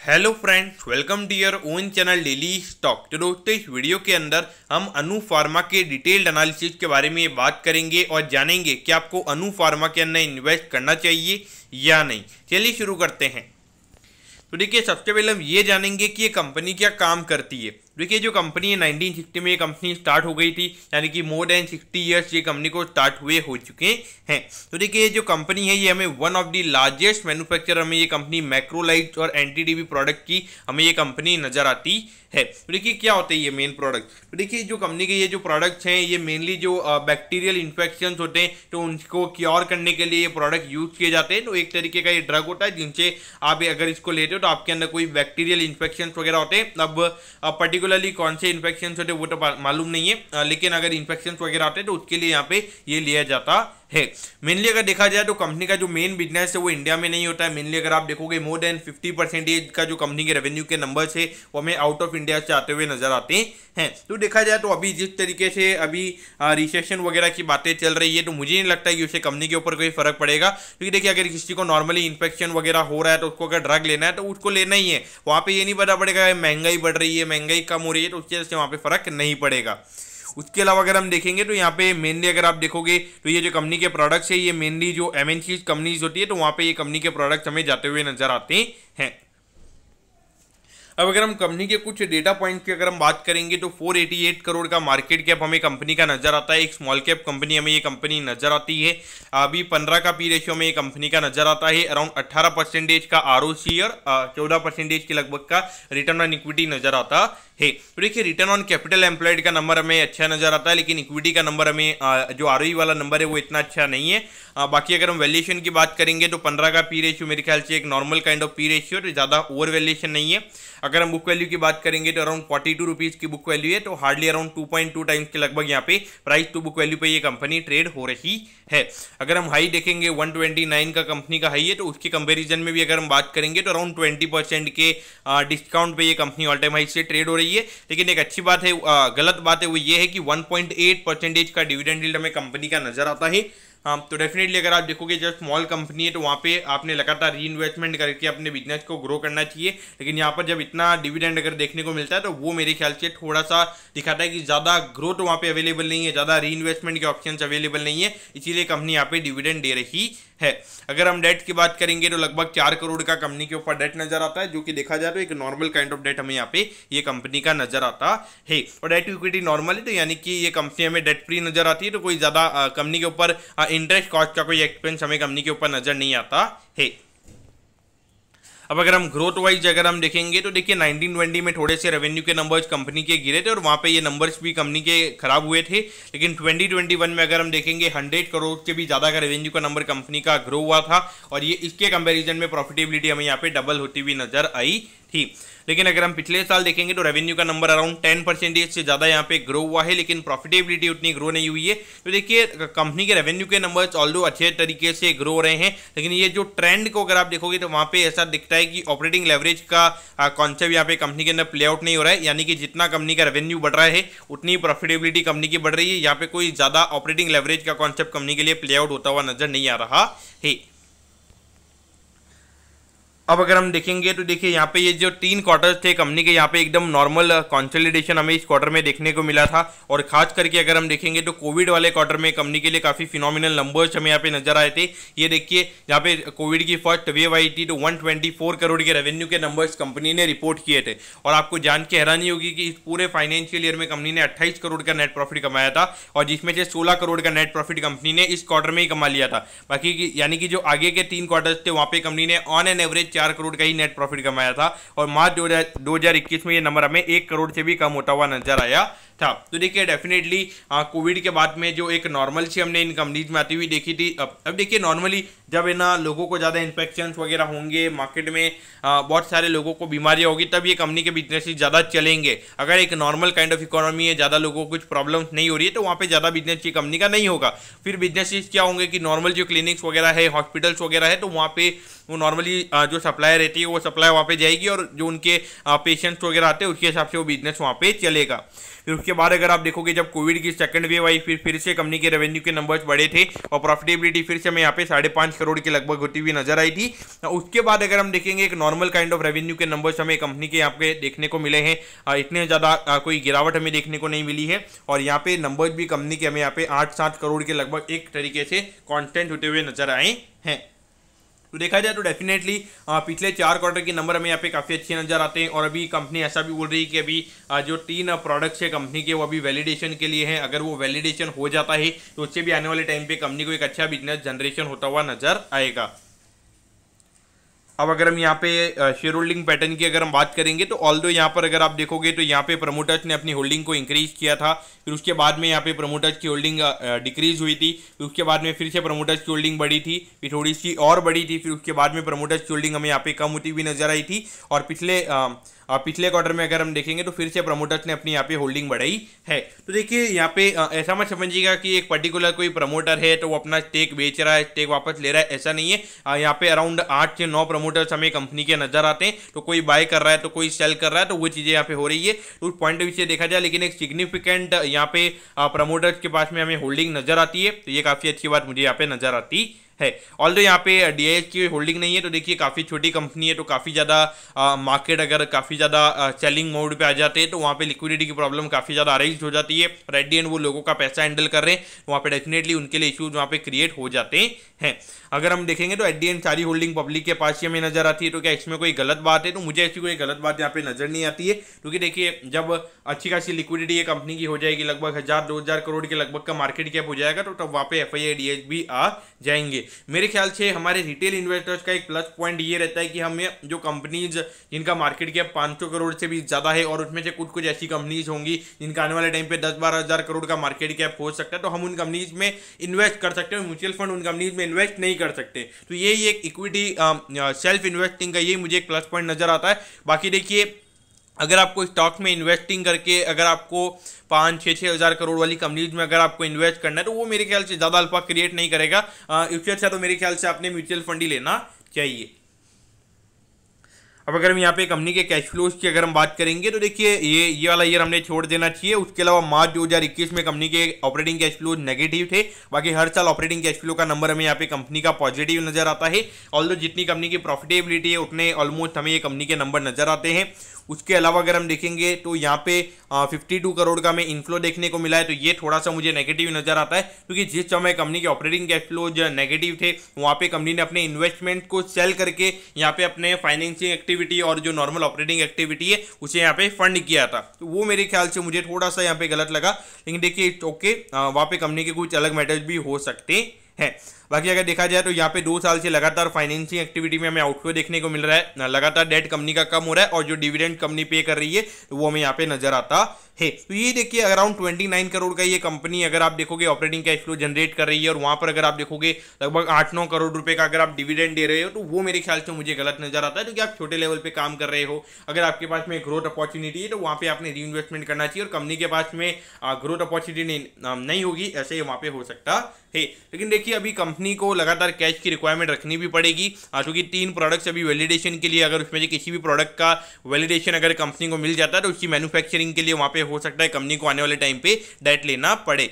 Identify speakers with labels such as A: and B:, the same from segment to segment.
A: Hello friends, welcome to your own channel daily stock. तो दोस्तों, इस वीडियो के अंदर हम अनु फार्मा के डिटेल्ड एनालिसिस के बारे में बात करेंगे और जानेंगे कि आपको अनु फार्मा के अंदर इन्वेस्ट करना चाहिए या नहीं। चलिए शुरू करते हैं। तो देखिए, सबसे पहले हम ये जानेंगे कि ये कंपनी क्या काम करती है। देखिए, जो कंपनी है 1960 में ये कंपनी स्टार्ट हो गई थी, यानी कि मोर देन 60 ईयर्स ये कंपनी को स्टार्ट हुए हो चुके हैं। तो देखिए, जो कंपनी है ये हमें one of the largest manufacturer हमें ये कंपनी मैक्रोलाइट और एंटी टीबी प्रोडक्ट की हमें ये कंपनी नजर आती है। तो देखिए, क्या होते हैं ये मेन प्रोडक्ट। तो देखिए, जो कंपनी के ये जो प्रोडक्ट्स हैं ये मेनली जो बैक्टीरियल इन्फेक्शन होते हैं तो उनको क्योर करने के लिए ये प्रोडक्ट यूज किए जाते हैं। तो एक तरीके का ये ड्रग होता है जिनसे आप अगर इसको लेते हो तो आपके अंदर कोई बैक्टीरियल इन्फेक्शन वगैरह होते हैं। अब पर्टिकुलरली कौन से इन्फेक्शन होते हैं वो तो मालूम नहीं है, लेकिन अगर इन्फेक्शन वगैरह होते हैं तो उसके लिए यहाँ पे ये लिया जाता है। मेनली अगर देखा जाए तो कंपनी का जो मेन बिजनेस है वो इंडिया में नहीं होता है। मेनली अगर आप देखोगे मोर देन 50% का जो कंपनी के रेवेन्यू के नंबर्स है वो हमें आउट ऑफ इंडिया से आते हुए नजर आते हैं। तो देखा जाए तो अभी जिस तरीके से अभी रिसेशन वगैरह की बातें चल रही है तो मुझे नहीं लगता कि उसे कंपनी के ऊपर कोई फर्क पड़ेगा, क्योंकि देखिए, अगर किसी को नॉर्मली इन्फेक्शन वगैरह हो रहा है तो उसको अगर ड्रग लेना है तो उसको लेना ही है। वहाँ पे ये नहीं पता पड़ेगा महंगाई बढ़ रही है, महंगाई कम हो रही है, तो उसकी वजह से वहाँ पे फर्क नहीं पड़ेगा। उसके अलावा अगर हम देखेंगे तो यहाँ पे मेनली अगर आप देखोगे तो ये जो कंपनी के प्रोडक्ट्स है ये मेनली जो एमएनसी कंपनीज होती है तो वहाँ पे ये कंपनी के प्रोडक्ट्स हमें जाते हुए नजर आते हैं। अब अगर हम कंपनी के कुछ डेटा पॉइंट्स की अगर हम बात करेंगे तो 488 करोड़ का मार्केट कैप हमें कंपनी का नजर आता है। एक स्मॉल कैप कंपनी हमें ये कंपनी नजर आती है। अभी 15 का पी रेशियो में ये कंपनी का नजर आता है। अराउंड 18% का आरओसी और 14% के लगभग का रिटर्न ऑन इक्विटी नजर आता है। तो देखिए, रिटर्न ऑन कैपिटल एम्प्लॉयड का नंबर हमें अच्छा नजर आता है, लेकिन इक्विटी का नंबर हमें जो आरओई वाला नंबर है वो इतना अच्छा नहीं है। बाकी अगर हम वैल्यूएशन की बात करेंगे तो 15 का पी रेशियो मेरे ख्याल से एक normal kind of P ratio, तो ज़्यादा ओवर वैल्यूएशन नहीं है। अगर हम बुक वैल्यू की बात करेंगे तो अराउंड 42 रुपीज़ की बुक वैल्यू है, तो हार्डली अराउंड 2.2 टाइम्स के लगभग यहाँ पे प्राइस टू बुक वैल्यू पे ये कंपनी ट्रेड हो रही है। अगर हम हाई देखेंगे 129 का कंपनी का हाई है, तो उसके कंपैरिजन में भी अगर हम बात करेंगे तो अराउंड 20% के डिस्काउंट पे ये कंपनी ऑल टाइम हाई से ट्रेड हो रही है। लेकिन एक अच्छी बात है, गलत बात है वो ये है कि 1.8% का डिविडेंड यील्ड हमें कंपनी का नजर आता है। हाँ, तो डेफिनेटली अगर आप देखोगे जो स्मॉल कंपनी है तो वहाँ पे आपने लगातार री इन्वेस्टमेंट करके अपने बिजनेस को ग्रो करना चाहिए। लेकिन यहाँ पर जब इतना डिविडेंड अगर देखने को मिलता है तो वो मेरे ख्याल से थोड़ा सा दिखाता है कि ज़्यादा ग्रोथ वहाँ पे अवेलेबल नहीं है, ज़्यादा री इन्वेस्टमेंट के ऑप्शन अवेलेबल नहीं है, इसीलिए कंपनी यहाँ पे डिविडेंड दे रही है। अगर हम डेट की बात करेंगे तो लगभग 4 करोड़ का कंपनी के ऊपर डेट नजर आता है, जो कि देखा जाए तो एक नॉर्मल काइंड ऑफ डेट हमें यहाँ पे ये कंपनी का नजर आता है। और डेट इक्विटी नॉर्मल है, तो यानी कि ये कंपनी हमें डेट फ्री नजर आती है, तो कोई ज़्यादा कंपनी के ऊपर इंटरेस्ट कॉस्ट का कोई एक्सपेंस हमें कंपनी के ऊपर नजर नहीं आता है। अब अगर हम ग्रोथ वाइज अगर हम देखेंगे तो देखिए, 1920 में थोड़े से रेवेन्यू के नंबर्स कंपनी के गिरे थे और वहाँ पे ये नंबर्स भी कंपनी के खराब हुए थे। लेकिन 2021 में अगर हम देखेंगे 100 करोड़ से भी ज़्यादा का रेवेन्यू का नंबर कंपनी का ग्रो हुआ था, और ये इसके कंपैरिजन में प्रॉफिटेबिलिटी हमें यहाँ पे डबल होती हुई नजर आई थी। लेकिन अगर हम पिछले साल देखेंगे तो रेवेन्यू का नंबर अराउंड 10% से ज़्यादा यहाँ पे ग्रो हुआ है, लेकिन प्रॉफिटेबिलिटी उतनी ग्रो नहीं हुई है। तो देखिए, कंपनी के रेवेन्यू के नंबर्स ऑल्दो अच्छे तरीके से ग्रो हो रहे हैं, लेकिन ये जो ट्रेंड को अगर आप देखोगे तो वहाँ पे ऐसा दिखता है कि ऑपरेटिंग लेवरेज का कॉन्सेप्ट यहाँ पे कंपनी के अंदर प्ले आउट नहीं हो रहा है। यानी कि जितना कंपनी का रेवेन्यू बढ़ रहा है उतनी प्रॉफिटेबिलिटी कंपनी की बढ़ रही है। यहाँ पे कोई ज़्यादा ऑपरेटिंग लेवरेज का कॉन्सेप्ट कंपनी के लिए प्ले आउट होता हुआ नजर नहीं आ रहा है। अब अगर हम देखेंगे तो देखिए, यहाँ पे ये जो 3 क्वार्टर्स थे कंपनी के, यहाँ पे एकदम नॉर्मल कंसोलिडेशन हमें इस क्वार्टर में देखने को मिला था। और खास करके अगर हम देखेंगे तो कोविड वाले क्वार्टर में कंपनी के लिए काफ़ी फिनोमिनल नंबर्स हमें यहाँ पे नजर आए थे। ये देखिए, यहाँ पे कोविड की फर्स्ट वेव आई थी तो 124 करोड़ के रेवेन्यू के नंबर्स कंपनी ने रिपोर्ट किए थे। और आपको जान के हैरानी होगी कि इस पूरे फाइनेंशियल ईयर में कंपनी ने 28 करोड़ का नेट प्रॉफिट कमाया था, और जिसमें से 16 करोड़ का नेट प्रॉफिट कंपनी ने इस क्वार्टर में ही कमा लिया था। बाकी यानी कि जो आगे के 3 क्वार्टर्स थे वहाँ पे कंपनी ने ऑन एन एवरेज 4 करोड़ का ही नेट प्रॉफिट कमाया था, और मार्च 2021 में ये नंबर हमें 1 करोड़ से भी कम होता हुआ नजर आया था। तो देखिए, डेफिनेटली कोविड के बाद में जो एक नॉर्मल सी हमने इन कंपनीज में आती हुई देखी थी। अब देखिए, नॉर्मली जब है ना लोगों को ज़्यादा इन्फेक्शंस वगैरह होंगे, मार्केट में बहुत सारे लोगों को बीमारियां होगी, तब ये कंपनी के बिजनेस ज़्यादा चलेंगे। अगर एक नॉर्मल काइंड ऑफ इकोनॉमी है, ज़्यादा लोगों को कुछ प्रॉब्लम नहीं हो रही है, तो वहाँ पे ज़्यादा बिजनेस की कंपनी का नहीं होगा। फिर बिजनेसेस क्या होंगे कि नॉर्मल जो क्लिनिक्स वगैरह है, हॉस्पिटल्स वगैरह है, तो वहाँ पे वो नॉर्मली जो सप्लाई रहती है वो सप्लाई वहाँ पे जाएगी, और जो उनके पेशेंट्स वगैरह आते हैं उसके हिसाब से वो बिजनेस वहाँ पे चलेगा। फिर उसके बाद अगर आप देखोगे जब कोविड की सेकंड वेव आई फिर से कंपनी के रेवेन्यू के नंबर्स बढ़े थे और प्रॉफिटेबिलिटी फिर से हमें यहाँ पे 5.5 करोड़ के लगभग होती हुई नजर आई थी। उसके बाद अगर हम देखेंगे एक नॉर्मल काइंड ऑफ रेवेन्यू के नंबर्स हमें कंपनी के यहाँ पे देखने को मिले हैं, इतने ज़्यादा कोई गिरावट हमें देखने को नहीं मिली है और यहाँ पे नंबर्स भी कंपनी के हमें यहाँ पे 8-7 करोड़ के लगभग एक तरीके से कॉन्स्टेंट होते हुए नजर आए हैं। तो देखा जाए तो डेफिनेटली पिछले 4 क्वार्टर के नंबर हमें यहाँ पे काफ़ी अच्छे नजर आते हैं और अभी कंपनी ऐसा भी बोल रही है कि अभी जो 3 प्रोडक्ट्स है कंपनी के वो अभी वैलिडेशन के लिए हैं। अगर वो वैलिडेशन हो जाता है तो उससे भी आने वाले टाइम पे कंपनी को एक अच्छा बिजनेस जनरेशन होता हुआ नजर आएगा। अब अगर हम यहाँ पे शेयर होल्डिंग पैटर्न की अगर हम बात करेंगे तो ऑल्दो यहाँ पर अगर आप देखोगे तो यहाँ पे प्रमोटर्स ने अपनी होल्डिंग को इंक्रीज किया था, फिर उसके बाद में यहाँ पे प्रमोटर्स की होल्डिंग डिक्रीज हुई थी, फिर उसके बाद में फिर से प्रमोटर्स की होल्डिंग बढ़ी थी, फिर थोड़ी सी और बढ़ी थी, फिर उसके बाद में प्रमोटर्स की होल्डिंग हमें यहाँ पे कम होती हुई नजर आई थी और पिछले क्वार्टर में अगर हम देखेंगे तो फिर से प्रमोटर्स ने अपनी यहाँ पे होल्डिंग बढ़ाई है। तो देखिए यहाँ पे ऐसा मत समझिएगा कि एक पर्टिकुलर कोई प्रमोटर है तो वो अपना स्टेक बेच रहा है, स्टेक वापस ले रहा है, ऐसा नहीं है। यहाँ पे अराउंड 8 से 9 प्रमोटर्स हमें कंपनी के नजर आते हैं, तो कोई बाय कर रहा है तो कोई सेल कर रहा है, तो वो चीज़ें यहाँ पे हो रही है। तो उस पॉइंट ऑफ व्यू से देखा जाए लेकिन एक सिग्निफिकेंट यहाँ पे प्रमोटर्स के पास में हमें होल्डिंग नजर आती है, तो ये काफ़ी अच्छी बात मुझे यहाँ पे नजर आती है। ऑल्दो यहाँ पे डीआईएच की होल्डिंग नहीं है, तो देखिए काफ़ी छोटी कंपनी है, तो काफ़ी ज़्यादा मार्केट अगर काफ़ी ज़्यादा सेलिंग मोड पे आ जाते हैं तो वहाँ पे लिक्विडिटी की प्रॉब्लम काफ़ी ज़्यादा अराइज हो जाती है। एट दी एंड वो लोगों का पैसा हैंडल कर रहे हैं, वहाँ पे डेफिनेटली उनके लिए इश्यूज वहाँ पे क्रिएट हो जाते हैं। अगर हम देखेंगे तो एट दी एंड सारी होल्डिंग पब्लिक के पास ही हमें नजर आती है, तो क्या इसमें कोई गलत बात है? तो मुझे ऐसी कोई गलत बात यहाँ पे नजर नहीं आती है, क्योंकि देखिए जब अच्छी खासी लिक्विडिटी ये कंपनी की हो जाएगी, लगभग 1000-2000 करोड़ के लगभग का मार्केट कैप हो जाएगा, तो तब वहाँ पे FII-DH भी आ जाएंगे। मेरे ख्याल से हमारे रिटेल इन्वेस्टर्स का एक प्लस पॉइंट ये रहता है कि हमें जो कंपनीज जिनका मार्केट कैप 500 करोड़ से भी ज़्यादा है और उसमें से कुछ ऐसी कंपनीज होंगी जिनका आने वाले टाइम पे 10-12 हज़ार करोड़ का मार्केट कैप हो सकता है, तो हम उन कंपनीज में इन्वेस्ट कर सकते हैं। म्यूचुअल फंड उन कंपनीज में इन्वेस्ट नहीं कर सकते, तो यही एक इक्विटी सेल्फ इन्वेस्टिंग का यही मुझे एक प्लस पॉइंट नजर आता है। बाकी देखिए अगर आपको स्टॉक में इन्वेस्टिंग करके अगर आपको 5-6 हज़ार करोड़ वाली कंपनीज में अगर आपको इन्वेस्ट करना है तो वो मेरे ख्याल से ज़्यादा अल्फा क्रिएट नहीं करेगा। इससे अच्छा तो मेरे ख्याल से आपने म्यूचुअल फंड ही लेना चाहिए। अब अगर हम यहाँ पे कंपनी के कैश फ्लोज की अगर हम बात करेंगे तो देखिए ये वाला ईयर हमने छोड़ देना चाहिए। उसके अलावा मार्च 2021 में कंपनी के ऑपरेटिंग कैश फ्लोज नेगेटिव थे, बाकी हर साल ऑपरेटिंग कैश फ्लो का नंबर हमें यहाँ पे कंपनी का पॉजिटिव नजर आता है। ऑल्दो जितनी कंपनी की प्रॉफिटेबिलिटी है उतने ऑलमोस्ट हमें ये कंपनी के नंबर नजर आते हैं। उसके अलावा अगर हम देखेंगे तो यहाँ पे 52 करोड़ का हमें इनफ्लो देखने को मिला है, तो ये थोड़ा सा मुझे नेगेटिव नजर आता है, क्योंकि जिस समय कंपनी के ऑपरेटिंग कैश फ्लो जो नेगेटिव थे वहाँ पे कंपनी ने अपने इन्वेस्टमेंट को सेल करके यहाँ पे अपने फाइनेंसिंग एक्टिविटी और जो नॉर्मल ऑपरेटिंग एक्टिविटी है उसे यहाँ पे फंड किया था, तो वो मेरे ख्याल से मुझे थोड़ा सा यहाँ पे गलत लगा। लेकिन देखिए ओके, वहाँ पे कंपनी के कुछ अलग मैटर्स भी हो सकते हैं। बाकी अगर देखा जाए तो यहाँ पे 2 साल से लगातार फाइनेंसिंग एक्टिविटी में हमें आउटफ्लो देखने को मिल रहा है, लगातार डेट कंपनी का कम हो रहा है और जो डिविडेंड कंपनी पे कर रही है तो वो हमें यहाँ पे नजर आता है। तो ये देखिए अराउंड 29 करोड़ का ये कंपनी अगर आप देखोगे ऑपरेटिंग कैश फ्लो जनरेट कर रही है और वहाँ पर अगर आप देखोगे लगभग 8-9 करोड़ रुपए का अगर आप डिविडेंड दे रहे हो, तो वो मेरे ख्याल से मुझे गलत नजर आता है, क्योंकि आप छोटे लेवल पे काम कर रहे हो। अगर आपके पास में ग्रोथ अपॉर्चुनिटी है तो वहाँ पे आपने री इन्वेस्टमेंट करना चाहिए, और कंपनी के पास में ग्रोथ अपॉर्चुनिटी नहीं होगी ऐसे वहाँ पे हो सकता है। लेकिन देखिए अभी कंपनी को लगातार कैश की रिक्वायरमेंट रखनी भी पड़ेगी, क्योंकि 3 प्रोडक्ट्स अभी वैलिडेशन के लिए, अगर उसमें से किसी भी प्रोडक्ट का वैलिडेशन अगर कंपनी को मिल जाता है तो उसकी मैन्युफैक्चरिंग के लिए वहाँ पे हो सकता है कंपनी को आने वाले टाइम पे डेट लेना पड़े।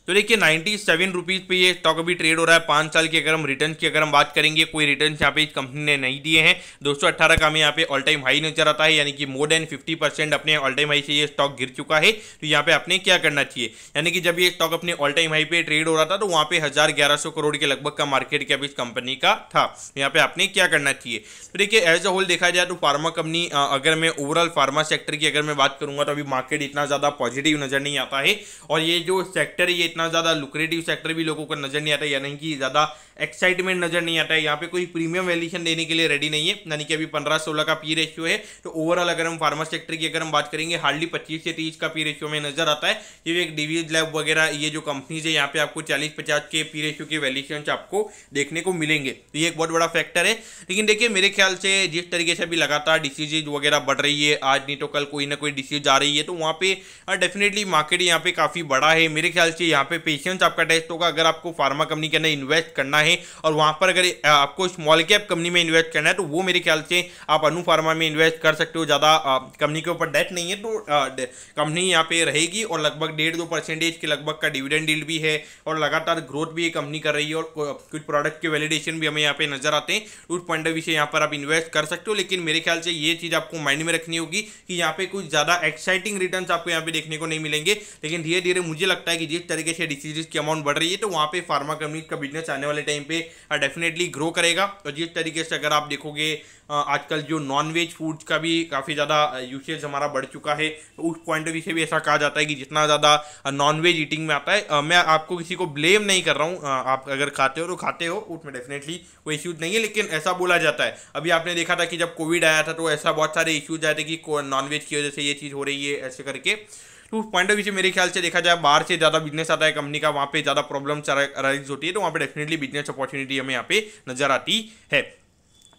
A: तो देखिए 97 रुपीज़ पे ये स्टॉक अभी ट्रेड हो रहा है। 5 साल की अगर हम रिटर्न की अगर हम बात करेंगे, कोई रिटर्न यहाँ पे इस कंपनी ने नहीं दिए हैं। 218 का हमें यहाँ पे ऑल टाइम हाई नजर आता है, यानी कि मोर देन 50% अपने ऑल टाइम हाई से ये स्टॉक गिर चुका है। तो यहाँ पे आपने क्या करना चाहिए, यानी कि जब ये स्टॉक अपने ऑल टाइम हाई पे ट्रेड हो रहा था तो वहाँ पे 1100 करोड़ के लगभग का मार्केट कैप इस कंपनी का था। यहाँ पे आपने क्या करना चाहिए, तो देखिए एज अ होल देखा जाए तो फार्मा कंपनी, अगर मैं ओवरऑल फार्मा सेक्टर की अगर मैं बात करूंगा तो अभी मार्केट इतना ज़्यादा पॉजिटिव नजर नहीं आता है, और ये जो सेक्टर है ये इतना ज़्यादा लुक्रेटिव सेक्टर भी लोगों को नजर नहीं आता है, यानी कि ज्यादा एक्साइटमेंट नजर नहीं आता है। यहाँ पे कोई प्रीमियम वैल्यूएशन देने के लिए रेडी नहीं है, यानी कि अभी 15-16 का पी रेशियो है। तो ओवरऑल अगर हम फार्मा सेक्टर की अगर हम बात करेंगे हार्डली 25 से 30 का पी रेशियो में नजर आता है। ये एक डीवीएस लैब वगैरह ये जो कंपनीज है यहाँ पे आपको 40-50 के पी रेशियो के वैल्यूएशन आपको देखने को मिलेंगे, तो ये एक बहुत बड़ा फैक्टर है। लेकिन देखिए मेरे ख्याल से जिस तरीके से अभी लगातार डिसीजेज वगैरह बढ़ रही है, आज नहीं तो कल कोई ना कोई डिसीज आ रही है, तो वहाँ पे डेफिनेटली मार्केट यहाँ पे काफी बड़ा है। मेरे ख्याल से यहाँ यहाँ पे पेशेंस आपका टेस्ट होगा। अगर आपको फार्मा कंपनी के अंदर इन्वेस्ट करना है और वहाँ पर अगर आपको स्मॉल कैप कंपनी में इन्वेस्ट करना है तो वो मेरे ख्याल से आप अनु फार्मा में इन्वेस्ट कर सकते हो। ज़्यादा कंपनी के ऊपर डेट नहीं है तो कंपनी यहाँ पे रहेगी और लगभग 1.5-2% के लगभग का डिविडेंड डील भी है और लगातार ग्रोथ भी ये कंपनी कर रही है और कुछ प्रोडक्ट के वैलिडेशन भी हमें यहाँ पे नजर आते हैं। उस पॉइंट ऑफ व्यू से यहाँ पर आप इन्वेस्ट कर सकते हो, लेकिन मेरे ख्याल से ये चीज़ आपको माइंड में रखनी होगी कि यहाँ पे कुछ ज़्यादा एक्साइटिंग रिटर्न्स आपको यहाँ पे देखने को नहीं मिलेंगे। लेकिन धीरे धीरे मुझे लगता है कि जिस तरीके से डिसीजेस की अमाउंट बढ़ रही है तो वहाँ पे फार्मा कंपनी का बिजनेस आने वाले टाइम पे डेफिनेटली ग्रो करेगा। और जिस तरीके से अगर आप देखोगे आजकल जो नॉन वेज फूड्स का भी काफ़ी ज़्यादा यूसेज हमारा बढ़ चुका है, तो उस पॉइंट ऑफ व्यू से भी ऐसा कहा जाता है कि जितना ज़्यादा नॉन वेज ईटिंग में आता है, मैं आपको किसी को ब्लेम नहीं कर रहा हूँ, आप अगर खाते हो तो खाते हो, उसमें डेफिनेटली कोई इश्यूज नहीं है, लेकिन ऐसा बोला जाता है। अभी आपने देखा था कि जब कोविड आया था तो ऐसा बहुत सारे इश्यूज आए थे कि नॉन वेज की वजह से ये चीज़ हो रही है ऐसे करके। तो उस पॉइंट ऑफ व्यू से मेरे ख्याल से देखा जाए बाहर से ज़्यादा बिजनेस आता है कंपनी का, वहाँ पे ज़्यादा प्रॉब्लम्स अराइज होती है, तो वहाँ पे डेफिनेटली बिजनेस अपॉर्चुनिटी हमें यहाँ पे नजर आती है।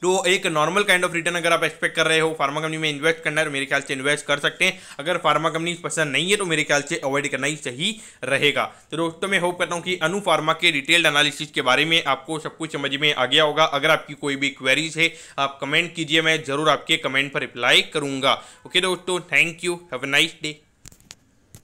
A: तो एक नॉर्मल काइंड ऑफ रिटर्न अगर आप एक्सपेक्ट कर रहे हो फार्मा कंपनी में इन्वेस्ट करना है तो मेरे ख्याल से इन्वेस्ट कर सकते हैं। अगर फार्मा कंपनी पसंद नहीं है तो मेरे ख्याल से अवॉइड करना ही सही रहेगा। तो दोस्तों मैं होप करता हूँ कि अनु फार्मा के डिटेल्ड एनालिसिस के बारे में आपको सब कुछ समझ में आ गया होगा। अगर आपकी कोई भी क्वेरीज है आप कमेंट कीजिए, मैं जरूर आपके कमेंट पर रिप्लाई करूंगा। ओके दोस्तों, thank you, have a nice day.